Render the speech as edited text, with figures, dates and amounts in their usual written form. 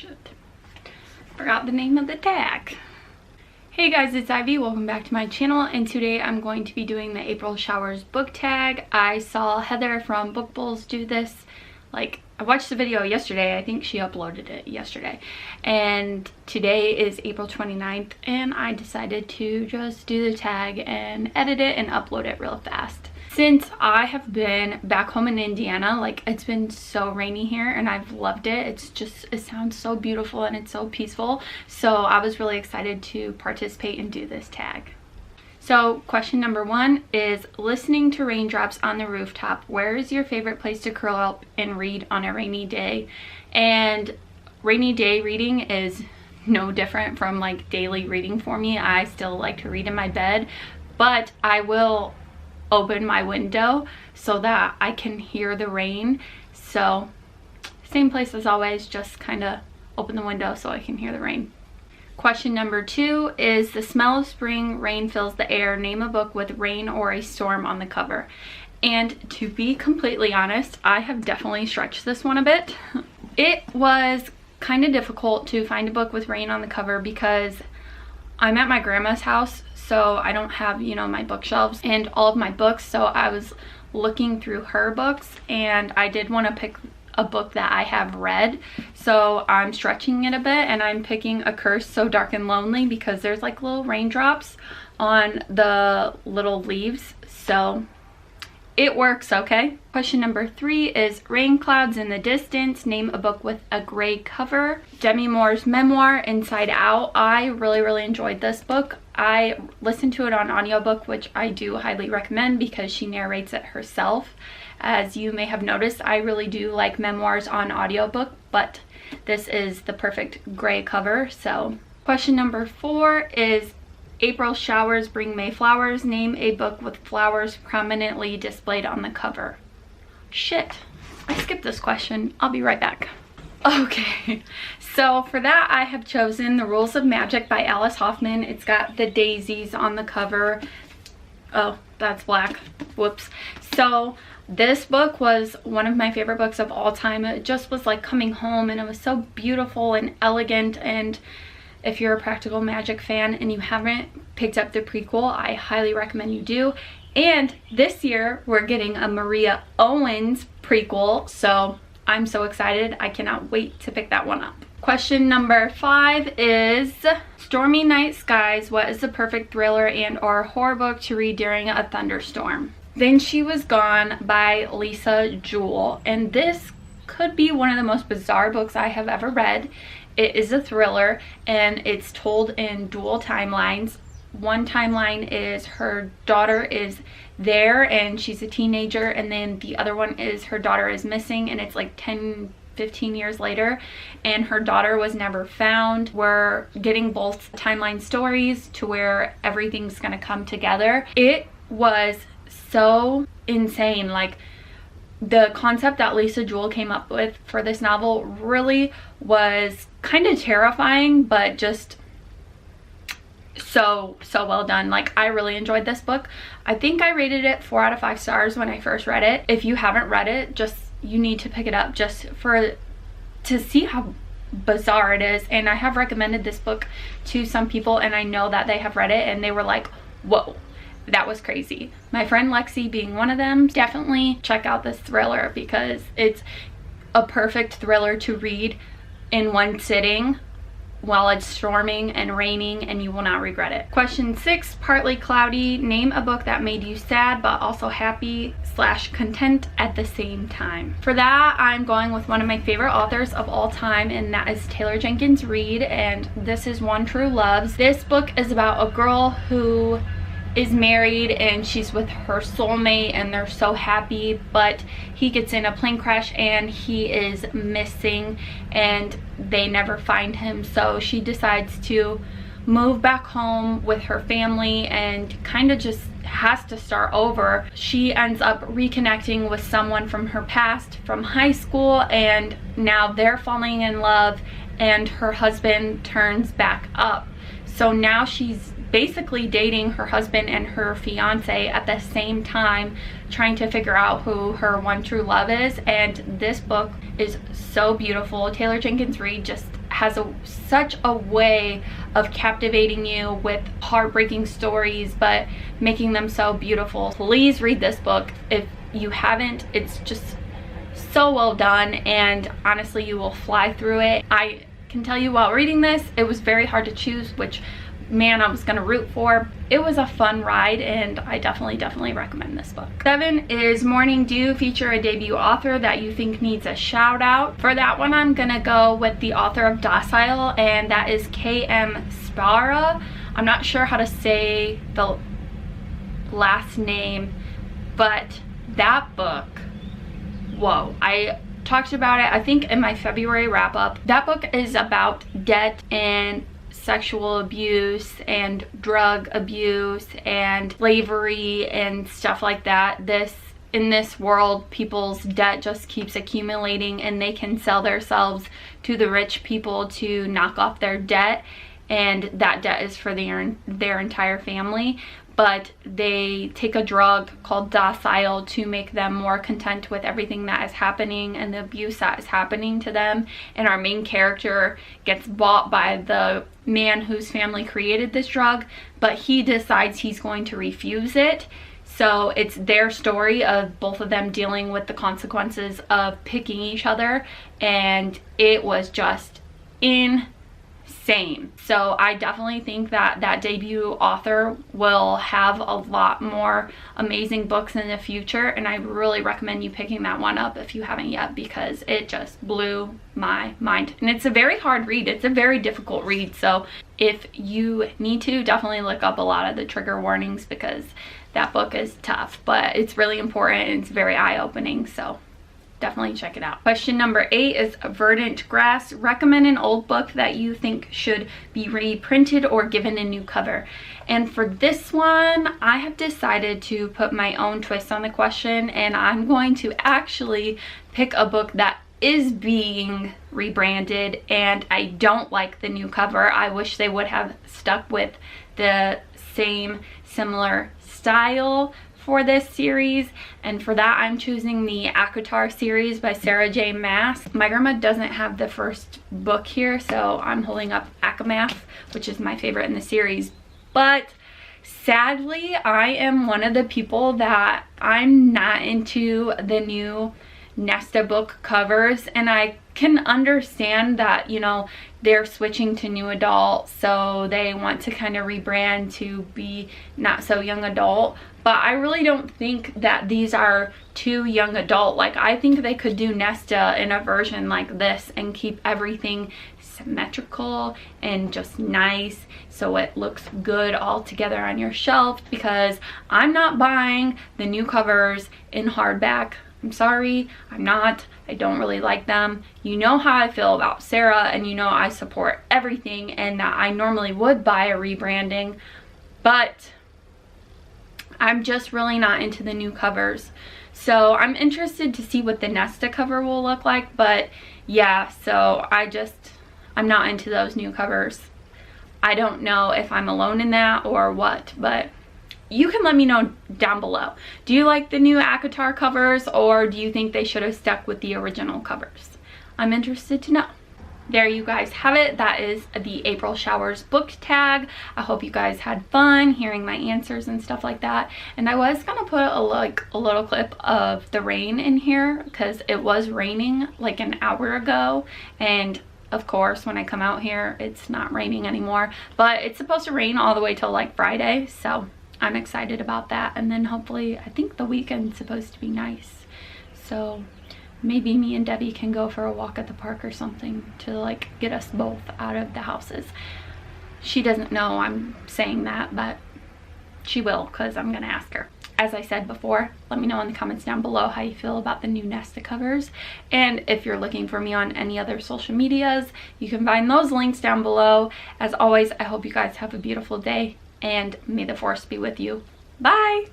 Shit. Forgot the name of the tag. Hey guys, it's Ivy. Welcome back to my channel, and today I'm going to be doing the April Showers book tag. I saw Heather from Book Bulls do this. Like, I watched the video yesterday. I think she uploaded it yesterday. And today is April 29th, and I decided to just do the tag and edit it and upload it real fast. Since I have been back home in Indiana, like, it's been so rainy here and I've loved it. It sounds so beautiful and it's so peaceful. So I was really excited to participate and do this tag. So question number 1 is listening to raindrops on the rooftop. Where is your favorite place to curl up and read on a rainy day? And rainy day reading is no different from like daily reading for me. I still like to read in my bed, but I will open my window so that I can hear the rain. So same place as always, just kind of open the window so I can hear the rain. Question number 2 is the smell of spring, rain fills the air. Name a book with rain or a storm on the cover. And to be completely honest, I have definitely stretched this one a bit. It was kind of difficult to find a book with rain on the cover because I'm at my grandma's house, so I don't have, you know, my bookshelves and all of my books. So I was looking through her books and I did want to pick a book that I have read. So I'm stretching it a bit and I'm picking A Curse So Dark and Lonely because there's like little raindrops on the little leaves. So it works, okay? Question number 3 is rain clouds in the distance. Name a book with a gray cover. Demi Moore's memoir, Inside Out. I really enjoyed this book. I listened to it on audiobook, which I do highly recommend because she narrates it herself. As you may have noticed, I really do like memoirs on audiobook, but this is the perfect gray cover. So question number 4 is April showers bring May flowers. Name a book with flowers prominently displayed on the cover. Shit, I skipped this question. I'll be right back. Okay, so for that I have chosen The Rules of Magic by Alice Hoffman. It's got the daisies on the cover. Oh, that's black. Whoops. So this book was one of my favorite books of all time. It just was like coming home and it was so beautiful and elegant, and if you're a Practical Magic fan and you haven't picked up the prequel, I highly recommend you do. And this year we're getting a Maria Owens prequel, so I'm so excited. I cannot wait to pick that one up. Question number 5 is Stormy Night Skies. What is the perfect thriller and or horror book to read during a thunderstorm? Then She Was Gone by Lisa Jewell, and this could be one of the most bizarre books I have ever read. It is a thriller and it's told in dual timelines. One timeline is her daughter is there and she's a teenager, and then the other one is her daughter is missing and it's like 10-15 years later and her daughter was never found. We're getting both timeline stories to where everything's gonna come together. It was so insane. Like, the concept that Lisa Jewell came up with for this novel really was kind of terrifying, but just so well done. Like, I really enjoyed this book. I think I rated it 4 out of 5 stars when I first read it. If you haven't read it, you need to pick it up just to see how bizarre it is. And I have recommended this book to some people and I know that they have read it and they were like, whoa, that was crazy. My friend Lexi being one of them. Definitely check out this thriller because it's a perfect thriller to read in one sitting while it's storming and raining, and you will not regret it. Question 6, partly cloudy. Name a book that made you sad but also happy / content at the same time. For that, I'm going with one of my favorite authors of all time, and that is Taylor Jenkins Reid, and this is One True Loves. This book is about a girl who is married and she's with her soulmate and they're so happy, but he gets in a plane crash and he is missing and they never find him. So she decides to move back home with her family and kind of just has to start over. She ends up reconnecting with someone from her past, from high school, and now they're falling in love and her husband turns back up. So now she's basically dating her husband and her fiance at the same time, trying to figure out who her one true love is. And this book is so beautiful. Taylor Jenkins Reid just has such a way of captivating you with heartbreaking stories, but making them so beautiful. Please read this book if you haven't. It's just so well done, and honestly, you will fly through it. I can tell you, while reading this, it was very hard to choose which man I was gonna root for. It was a fun ride, and I definitely recommend this book. 7 is Morning Dew. Feature a debut author that you think needs a shout out. For that one, I'm gonna go with the author of Docile, and that is K.M. Spara. I'm not sure how to say the last name, but that book, whoa. I talked about it, I think, in my February wrap up. That book is about debt and sexual abuse and drug abuse and slavery and stuff like that. In this world, people's debt just keeps accumulating, and they can sell themselves to the rich people to knock off their debt, and that debt is for their entire family. But they take a drug called Docile to make them more content with everything that is happening and the abuse that is happening to them. And our main character gets bought by the man whose family created this drug, but he decides he's going to refuse it. So it's their story of both of them dealing with the consequences of picking each other, and it was just insane. So I definitely think that that debut author will have a lot more amazing books in the future, and I really recommend you picking that one up if you haven't yet, because it just blew my mind. And it's a very hard read. It's a very difficult read, so if you need to, definitely look up a lot of the trigger warnings, because that book is tough, but it's really important and it's very eye-opening, so definitely check it out. Question number 8 is Verdant Grass. Recommend an old book that you think should be reprinted or given a new cover. And for this one, I have decided to put my own twist on the question, and I'm going to actually pick a book that is being rebranded, and I don't like the new cover. I wish they would have stuck with the similar style for this series, and for that I'm choosing the ACOTAR series by Sarah J. Maas. My grandma doesn't have the first book here, so I'm holding up ACOMAF, which is my favorite in the series. But sadly, I am one of the people that I'm not into the new Nesta book covers, and I can understand that, you know, they're switching to new adult, so they want to kind of rebrand to be not so young adult, but I really don't think that these are too young adult. Like, I think they could do Nesta in a version like this and keep everything symmetrical and just nice, so it looks good all together on your shelf, because I'm not buying the new covers in hardback. I'm sorry, I'm not. I don't really like them. You know how I feel about Sarah, and you know I support everything, and that I normally would buy a rebranding, but I'm just really not into the new covers. So I'm interested to see what the Nesta cover will look like, but yeah, so I'm not into those new covers. I don't know if I'm alone in that or what, but you can let me know down below. Do you like the new ACOTAR covers, or do you think they should have stuck with the original covers? I'm interested to know. There you guys have it. That is the April Showers book tag. I hope you guys had fun hearing my answers and stuff like that. And I was gonna put a little clip of the rain in here, because it was raining like an hour ago, and of course when I come out here it's not raining anymore, but it's supposed to rain all the way till like Friday, so I'm excited about that. And then hopefully, I think the weekend's supposed to be nice, so maybe me and Debbie can go for a walk at the park or something to like get us both out of the houses. She doesn't know I'm saying that, but she will, because I'm gonna ask her. As I said before, let me know in the comments down below how you feel about the new Nesta covers, and if you're looking for me on any other social medias, you can find those links down below. As always, I hope you guys have a beautiful day, and may the force be with you. Bye!